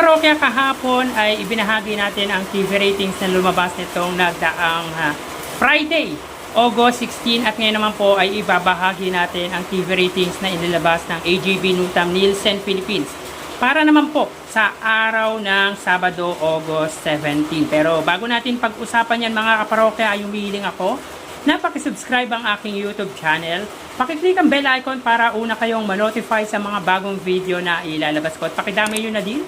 kaparokya, kahapon ay ibinahagi natin ang TV ratings na lumabas nitong nagdaang Friday, August 16, at ngayon naman po ay ibabahagi natin ang TV ratings na inilabas ng AGB Nutam Nielsen Philippines para naman po sa araw ng Sabado, August 17. Pero bago natin pag-usapan yan mga kaparokya, ay humihiling ako na pakisubscribe ang aking YouTube channel. Pakiclick ang bell icon para una kayong ma-notify sa mga bagong video na ilalabas ko. At pakidamay nyo na din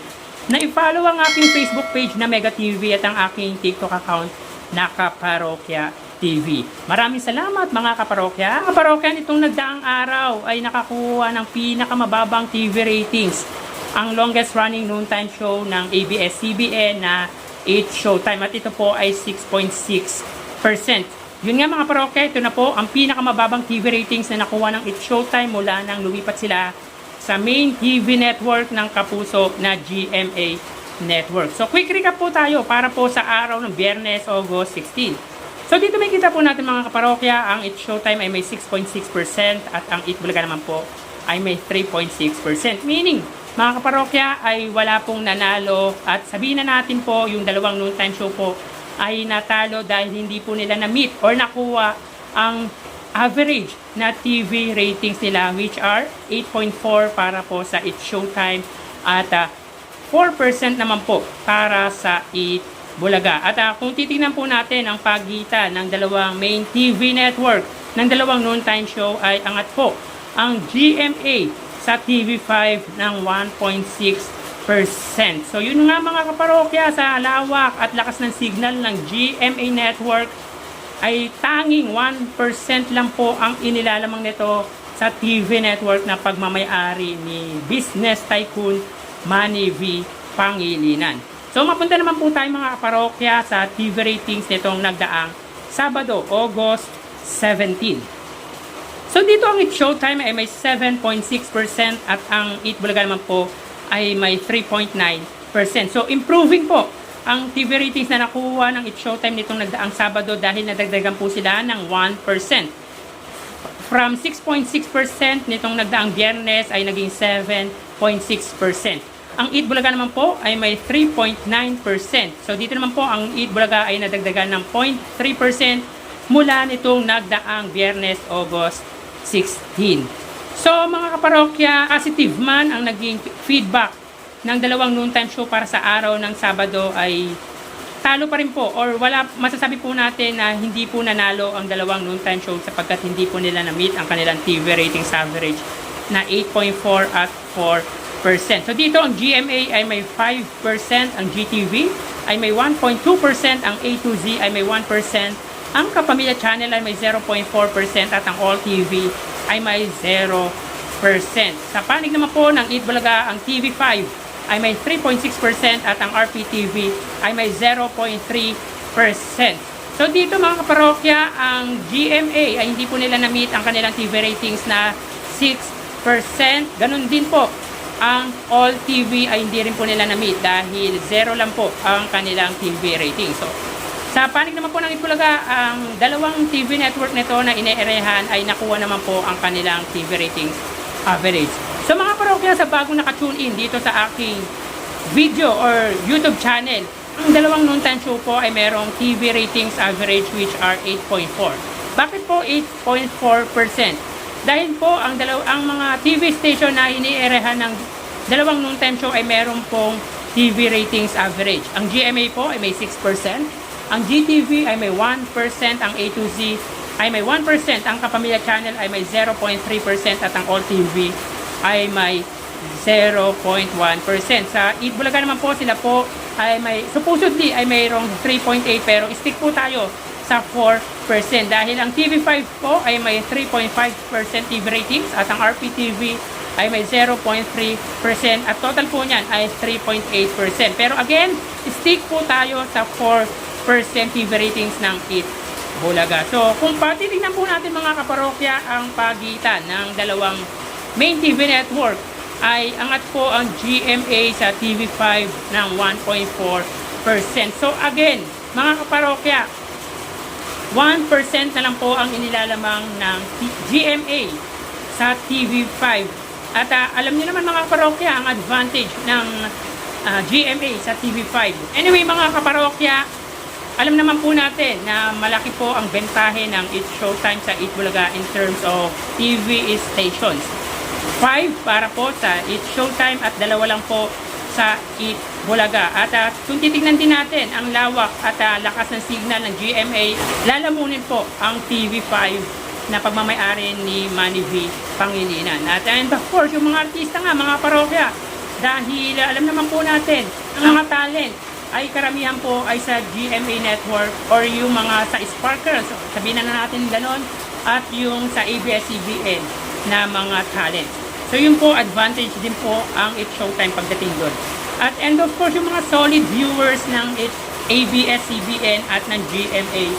na i-follow ang aking Facebook page na Mega TV at ang aking TikTok account na Kaparokya TV. Maraming salamat mga kaparokya. Mga kaparokya, nitong nagdaang araw ay nakakuha ng pinakamababang TV ratings. Ang longest running noontime show ng ABS-CBN na 8 Showtime. At ito po ay 6.6%. Yun nga mga parokya, ito na po ang pinakamababang TV ratings na nakuha ng It's Showtime mula nang lumipat sila sa main TV network ng kapuso na GMA Network. So quick recap po tayo para po sa araw ng Biyernes, August 16. So dito may kita po natin mga kaparokya, ang It's Showtime ay may 6.6% at ang Eat Bulaga naman po ay may 3.6%. Meaning, mga kaparokya ay wala pong nanalo at sabihin na natin po yung dalawang noontime show po ay natalo dahil hindi po nila na-meet or nakuha ang average na TV ratings nila, which are 8.4 para po sa It's Showtime at 4% naman po para sa Eat Bulaga. At kung titingnan po natin ang pagitan ng dalawang main TV network ng dalawang noontime show ay angat po ang GMA sa TV5 ng 1.6%. So yun nga mga kaparokya, sa lawak at lakas ng signal ng GMA Network ay tanging 1% lang po ang inilalamang nito sa TV network na pagmamayari ni business tycoon Manny V. Pangilinan. So mapunta naman po tayo mga kaparokya sa TV ratings nitong nagdaang Sabado, August 17. So dito ang It's Showtime ay may 7.6% at ang Eat Bulaga naman po ay may 3.9%. So, improving po ang TV ratings na nakuha ng It's Showtime nitong nagdaang Sabado dahil nadagdagan po sila ng 1%. From 6.6% nitong nagdaang Biyernes ay naging 7.6%. Ang Eat Bulaga naman po ay may 3.9%. So, dito naman po ang Eat Bulaga ay nadagdagan ng 0.3% mula nitong nagdaang Biyernes, August 16. So mga kaparokya, positive man ang naging feedback ng dalawang noontime show para sa araw ng Sabado ay talo pa rin po or wala, masasabi po natin na hindi po nanalo ang dalawang noontime show sapagkat hindi po nila na-meet ang kanilang TV ratings average na 8.4 at 4%. So dito ang GMA ay may 5%, ang GTV ay may 1.2%, ang A to Z ay may 1%, ang Kapamilya Channel ay may 0.4% at ang All TV ay may 0%. Sa panig naman po ng Eat Bulaga, ang TV5 ay may 3.6% at ang RPTV ay may 0.3%. So dito mga kaparokya, ang GMA ay hindi po nila na-meet ang kanilang TV ratings na 6%. Ganun din po, ang All TV ay hindi rin po nila na-meet dahil 0 lang po ang kanilang TV ratings. So sa panig naman po ng Eat Bulaga, ang dalawang TV network nito na ine-erehan ay nakuha naman po ang kanilang TV ratings average. So mga parokya, sa bagong naka-tune in dito sa aking video or YouTube channel, ang dalawang noontime show po ay merong TV ratings average which are 8.4. Bakit po 8.4%? Dahil po ang mga TV station na ine-erehan ng dalawang noontime show ay meron pong TV ratings average. Ang GMA po ay may 6%. Ang GTV ay may 1%, ang A to Z ay may 1%, ang Kapamilya Channel ay may 0.3% at ang All TV ay may 0.1%. Sa Eat Bulaga naman po, sila po ay may, supposedly ay mayroong 3.8 pero stick po tayo sa 4% dahil ang TV5 po ay may 3.5% TV ratings at ang RPTV ay may 0.3% at total po niyan ay 3.8%. Pero again, stick po tayo sa 4% TV ratings ng Eat Bulaga. So, kung patitignan po natin mga kaparokya ang pagitan ng dalawang main TV network, ay angat po ang GMA sa TV5 ng 1.4%. So, again, mga kaparokya, 1% na lang po ang inilalamang ng GMA sa TV5. At alam niyo naman mga kaparokya, ang advantage ng GMA sa TV5. Anyway mga kaparokya, alam naman po natin na malaki po ang bentahe ng It's Showtime sa Eat Bulaga in terms of TV stations. 5 para po sa It's Showtime at 2 lang po sa Eat Bulaga. At kung titignan din natin ang lawak at lakas ng signal ng GMA, lalamunin po ang TV5 na pagmamayari ni Manny V. Pangilinan. And of course, yung mga artista nga, mga parokya, dahil alam naman po natin, ang mga talent ay karamihan po ay sa GMA Network or yung mga sa Sparkers, sabihin na natin ganon, at yung sa ABS-CBN na mga talent. So yun po, advantage din po ang It's Showtime pagdating doon. At and of course, yung mga solid viewers ng ABS-CBN at ng GMA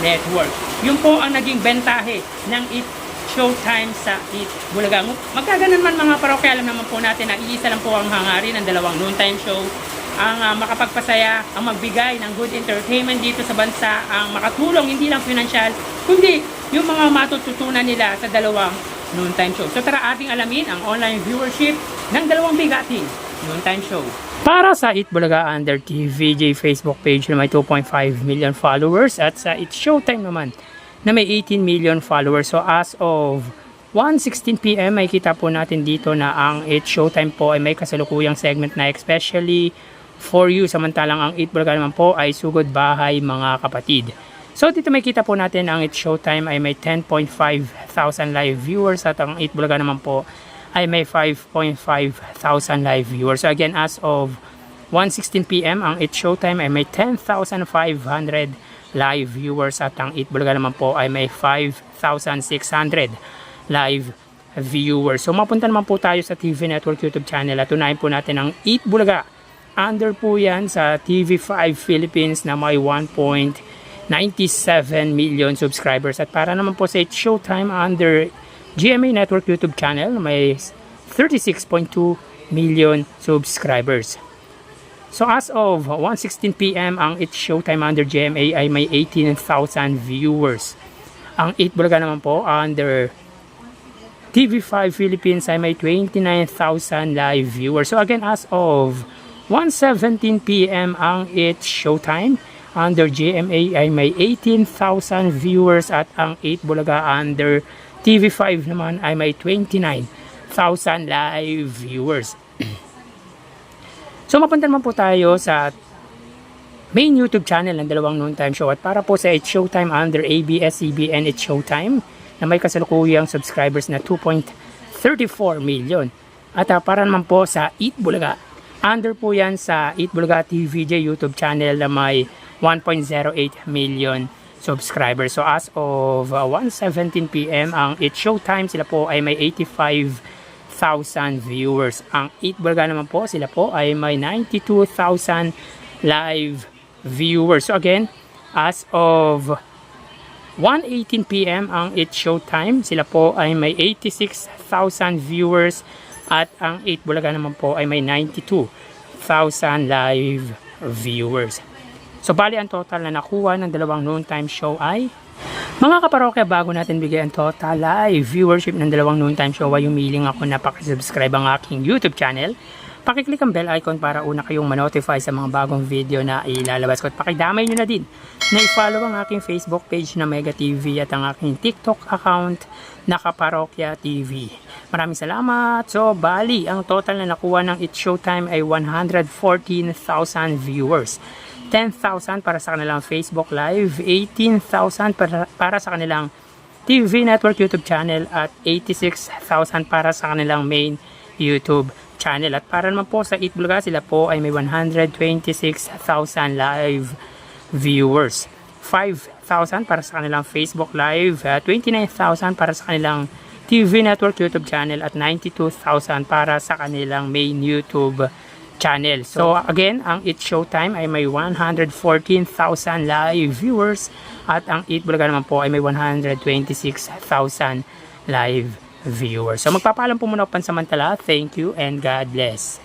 Network. Yun po ang naging bentahe ng It's Showtime sa Eat Bulaga. Magkaganon man mga parokya, alam naman po natin na iisa lang po ang hangarin ng dalawang noontime show. Ang makapagpasaya, ang magbigay ng good entertainment dito sa bansa, ang makatulong hindi lang financial, kundi yung mga matututunan nila sa dalawang noontime show. So tara ating alamin ang online viewership ng dalawang bigating noontime show. Para sa Eat Bulaga under TVJ Facebook page na may 2.5 million followers at sa It's Showtime naman na may 18 million followers. So as of 1:16 PM may kita po natin dito na ang It's Showtime po ay may kasalukuyang segment na especially for you, samantalang ang Eat Bulaga naman po ay sugod bahay mga kapatid. So dito may kita po natin ang It's Showtime ay may 10.5 thousand live viewers at ang Eat Bulaga naman po ay may 5.5 thousand live viewers. So again, as of 1:16 PM ang It's Showtime ay may 10,500 live viewers at ang Eat Bulaga naman po ay may 5,600 live viewers. So mapunta naman po tayo sa TV Network YouTube channel at tunayin po natin ang Eat Bulaga. Under po yan sa TV5 Philippines na may 1.97 million subscribers. At para naman po sa It's Showtime under GMA Network YouTube channel may 36.2 million subscribers. So as of 1:16 PM ang It's Showtime under GMA ay may 18,000 viewers. Ang Eat Bulaga naman po under TV5 Philippines ay may 29,000 live viewers. So again, as of 1:17 PM ang It's Showtime under GMA ay may 18,000 viewers at ang Eat Bulaga under TV5 naman ay may 29,000 live viewers. So mapunta naman po tayo sa main YouTube channel ng dalawang noontime show at para po sa It's Showtime under ABS-CBN It's Showtime na may kasalukuyang subscribers na 2.34 million. At para naman po sa Eat Bulaga, under po yan sa Eat Bulaga TVJ YouTube channel na may 1.08 million subscribers. So as of 1:17 PM ang It's Showtime, sila po ay may 85,000 viewers. Ang Eat Bulaga naman po, sila po ay may 92,000 live viewers. So again, as of 1:18 PM ang It's Showtime, sila po ay may 86,000 viewers at ang Eat Bulaga naman po ay may 92,000 live viewers. So bali ang total na nakuha ng dalawang noontime show ay, mga kaparokya, bago natin bigay ang total live viewership ng dalawang noontime show ay umiling ako na pakisubscribe ang aking YouTube channel. Pakiclick ang bell icon para una kayong ma-notify sa mga bagong video na ilalabas ko. At pakidamay nyo na din na i-follow ang aking Facebook page na Mega TV at ang aking TikTok account na Kaparokya TV. Maraming salamat. So bali, ang total na nakuha ng It's Showtime ay 114,000 viewers. 10,000 para sa kanilang Facebook Live, 18,000 para sa kanilang TV Network YouTube channel at 86,000 para sa kanilang main YouTube channel. At para naman po sa Eat Bulaga, sila po ay may 126,000 live viewers. 5,000 para sa kanilang Facebook Live, 29,000 para sa kanilang TV Network YouTube channel at 92,000 para sa kanilang main YouTube channel. So again, ang It's Showtime ay may 114,000 live viewers at ang Eat Bulaga naman po ay may 126,000 live viewers. So magpapaalam po muna ako pansamantala. Thank you and God bless.